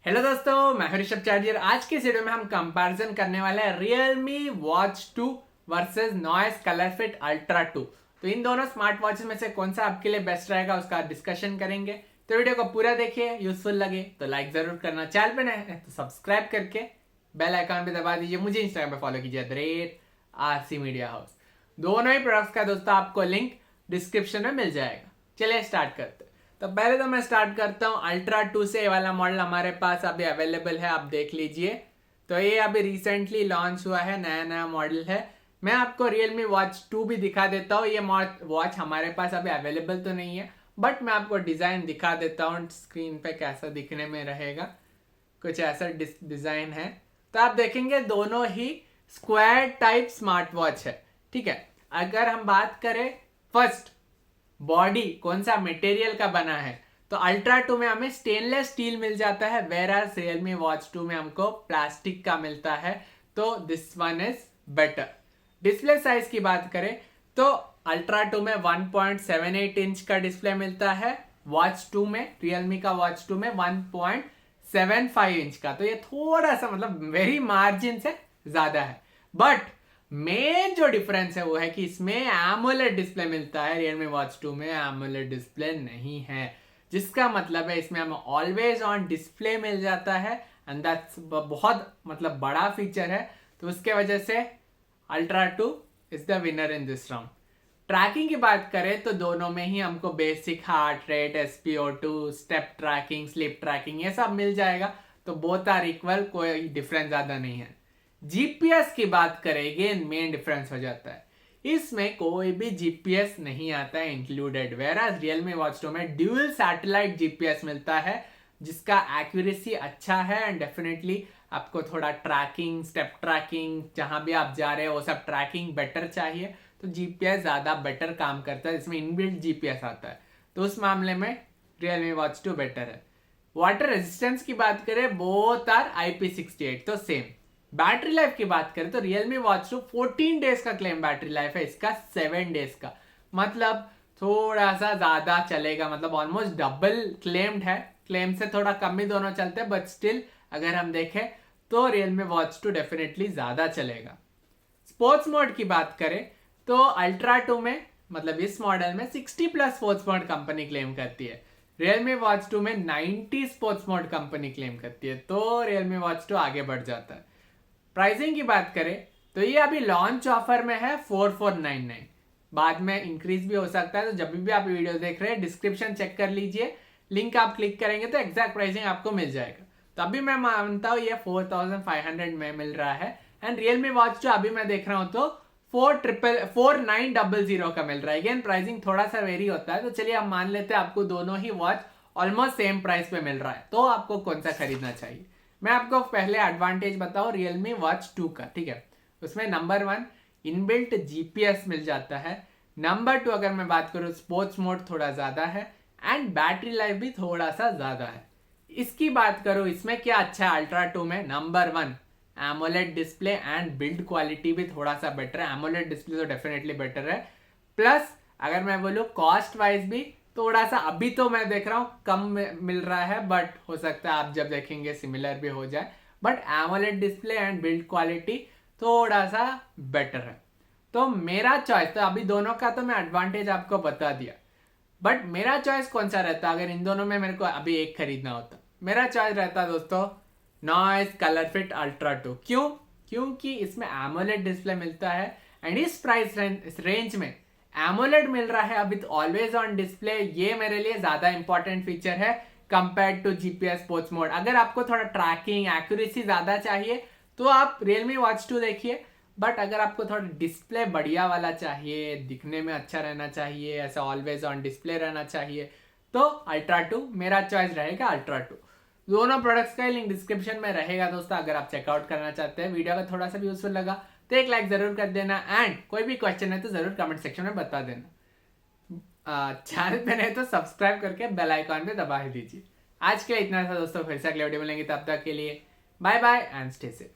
Hello दोस्तों, मैं ऋषभ चैटर्जी। आज के इस वीडियो में हम कंपैरिजन करने वाले हैं Realme Watch 2 versus noise ColorFit Ultra 2। तो इन दोनों स्मार्ट वॉचेस में से कौन सा आपके लिए बेस्ट रहेगा उसका डिस्कशन करेंगे। तो वीडियो को पूरा देखिए, यूजफुल लगे तो लाइक जरूर करना, चैनल पे नए हैं तो सब्सक्राइब करके बेल आइकन पे दबा दीजिए। मुझे इंस्टाग्राम पे फॉलो कीजिए @rcmediahouse। दोनों ही प्रोडक्ट्स का दोस्तों आपको लिंक डिस्क्रिप्शन में मिल जाएगा। चलिए स्टार्ट करते हैं। तो पहले तो मैं स्टार्ट करता हूँ अल्ट्रा 2 से। ये वाला मॉडल हमारे पास अभी अवेलेबल है, आप देख लीजिए। तो ये अभी रिसेंटली लॉन्च हुआ है, नया नया मॉडल है। मैं आपको Realme Watch 2 भी दिखा देता हूँ। ये वॉच हमारे पास अभी अवेलेबल तो नहीं है, बट मैं आपको डिज़ाइन दिखा देता हूँ स्क्रीन पे कैसा दिखने में रहेगा। कुछ ऐसा डिज़ाइन है। तो आप देखेंगे दोनों ही स्क्वायर टाइप स्मार्ट वॉच है, ठीक है। अगर हम बात करें फर्स्ट बॉडी कौन सा मटेरियल का बना है, तो अल्ट्रा 2 में हमें स्टेनलेस स्टील मिल जाता है, वेराज Realme Watch 2 में हमको प्लास्टिक का मिलता है। तो this one is better. Display size की बात करें तो अल्ट्रा 2 में 1.78 इंच का डिस्प्ले मिलता है, वॉच 2 में Realme का वॉच 2 में 1.75 इंच का। तो ये थोड़ा सा मतलब वेरी मार्जिन से ज्यादा है, बट मेन जो डिफरेंस है वो है कि इसमें एमोलेड डिस्प्ले मिलता है, Realme Watch 2 में एमोलेड डिस्प्ले नहीं है, जिसका मतलब है इसमें हमें ऑलवेज ऑन डिस्प्ले मिल जाता है। एंड दैट्स बहुत मतलब बड़ा फीचर है। तो उसके वजह से ultra 2 is the winner in this round. Tracking की बात करें तो दोनों में ही हमको basic heart rate, SpO2, step tracking, sleep tracking ये सब मिल जाएगा। तो बोथ आर इक्वल, कोई डिफरेंस ज्यादा नहीं है। जीपीएस की बात करेंगे, मेन डिफरेंस हो जाता है, इसमें कोई भी जीपीएस नहीं आता है इंक्लूडेड। वेराज Realme Watch 2 में ड्यूल सैटेलाइट जीपीएस मिलता है, जिसका एक्यूरेसी अच्छा है एंड डेफिनेटली आपको थोड़ा ट्रैकिंग, स्टेप ट्रैकिंग, जहां भी आप जा रहे हो वो सब ट्रैकिंग बेटर चाहिए तो जीपीएस ज्यादा बेटर काम करता है। इसमें इनबिल्ट जीपीएस आता है, तो उस मामले में Realme Watch 2 बेटर है। वाटर रेजिस्टेंस की बात करें, बोथ आर IP68, तो सेम। बैटरी लाइफ की बात करें तो Realme Watch 2 14 डेज का क्लेम बैटरी लाइफ है, इसका 7 डेज का, मतलब थोड़ा सा ज्यादा चलेगा, मतलब ऑलमोस्ट डबल क्लेम्ड है। क्लेम से थोड़ा कम ही दोनों चलते हैं, बट स्टिल अगर हम देखें तो Realme Watch 2 डेफिनेटली ज्यादा चलेगा। स्पोर्ट्स मोड की बात करें तो अल्ट्रा 2 में मतलब इस मॉडल में 60+ स्पोर्ट्स मोड कंपनी क्लेम करती है, Realme Watch 2 में 90 स्पोर्ट्स मोड कंपनी क्लेम करती है। तो Realme Watch 2 आगे बढ़ जाता है। प्राइसिंग की बात करें तो ये अभी लॉन्च ऑफर में है 4499, बाद में इंक्रीज भी हो सकता है। तो जब भी आप वीडियो देख रहे हैं डिस्क्रिप्शन चेक कर लीजिए, लिंक आप क्लिक करेंगे तो एग्जैक्ट प्राइसिंग आपको मिल जाएगा। तो अभी मैं मानता हूँ ये 4500 में मिल रहा है। एंड Realme Watch जो अभी मैं देख रहा हूँ तो 4900 का मिल रहा है। अगेन प्राइसिंग थोड़ा सा वेरी होता है, तो चलिए हम मान लेते हैं आपको दोनों ही वॉच ऑलमोस्ट सेम प्राइस पे मिल रहा है, तो आपको कौन सा खरीदना चाहिए। मैं आपको पहले एडवांटेज बताऊं Realme Watch 2 का, ठीक है। उसमें नंबर 1 इनबिल्ट जीपीएस मिल जाता है। नंबर 2 अगर मैं बात करूं स्पोर्ट्स मोड थोड़ा ज्यादा है एंड बैटरी लाइफ भी थोड़ा सा ज्यादा है। इसकी बात करूं इसमें क्या अच्छा है अल्ट्रा 2 में, number 1 AMOLED display and build quality भी थोड़ा सा बेटर है। एमोलेड डिस्प्ले तो डेफिनेटली बेटर है। प्लस अगर मैं बोलूं कॉस्ट वाइज भी थोड़ा सा अभी तो मैं देख रहा हूं कम मिल रहा है, बट हो सकता है आप जब देखेंगे सिमिलर भी हो जाए। But AMOLED display and build quality थोड़ा सा बेटर है। तो मेरा चॉइस, तो अभी दोनों का तो मैं एडवांटेज आपको बता दिया, बट मेरा चॉइस कौन सा रहता अगर इन दोनों में मेरे को अभी एक खरीदना होता। मेरा चॉइस रहता दोस्तों नॉइस ColorFit Ultra 2। क्यों? क्योंकि इसमें एमोलेड डिस्प्ले मिलता है एंड इस प्राइस रेंज में एमोलेड मिल रहा है अभी तो ऑलवेज ऑन डिस्प्ले। ये मेरे लिए ज्यादा इंपॉर्टेंट फीचर है compare to GPS sports mode. अगर आपको थोड़ा ट्रैकिंग एक्यूरेसी ज्यादा चाहिए तो आप Realme Watch 2 देखिए, बट अगर आपको थोड़ा डिस्प्ले बढ़िया वाला चाहिए, दिखने में अच्छा रहना चाहिए, ऐसा ऑलवेज ऑन डिस्प्ले रहना चाहिए, तो अल्ट्रा 2 मेरा चॉइस रहेगा। अल्ट्रा 2 दोनों प्रोडक्ट्स का लिंक डिस्क्रिप्शन में रहेगा दोस्तों, अगर आप चेकआउट करना चाहते हैं। वीडियो का थोड़ा सा भी यूजफुल लगा तो एक लाइक जरूर कर देना एंड कोई भी क्वेश्चन है तो जरूर कमेंट सेक्शन में बता देना। चैनल पे नहीं तो सब्सक्राइब करके बेल आइकॉन पे दबा दीजिए। आज के लिए इतना था दोस्तों, फिर से अगले वीडियो मिलेंगे, तब तक के लिए bye bye and stay safe.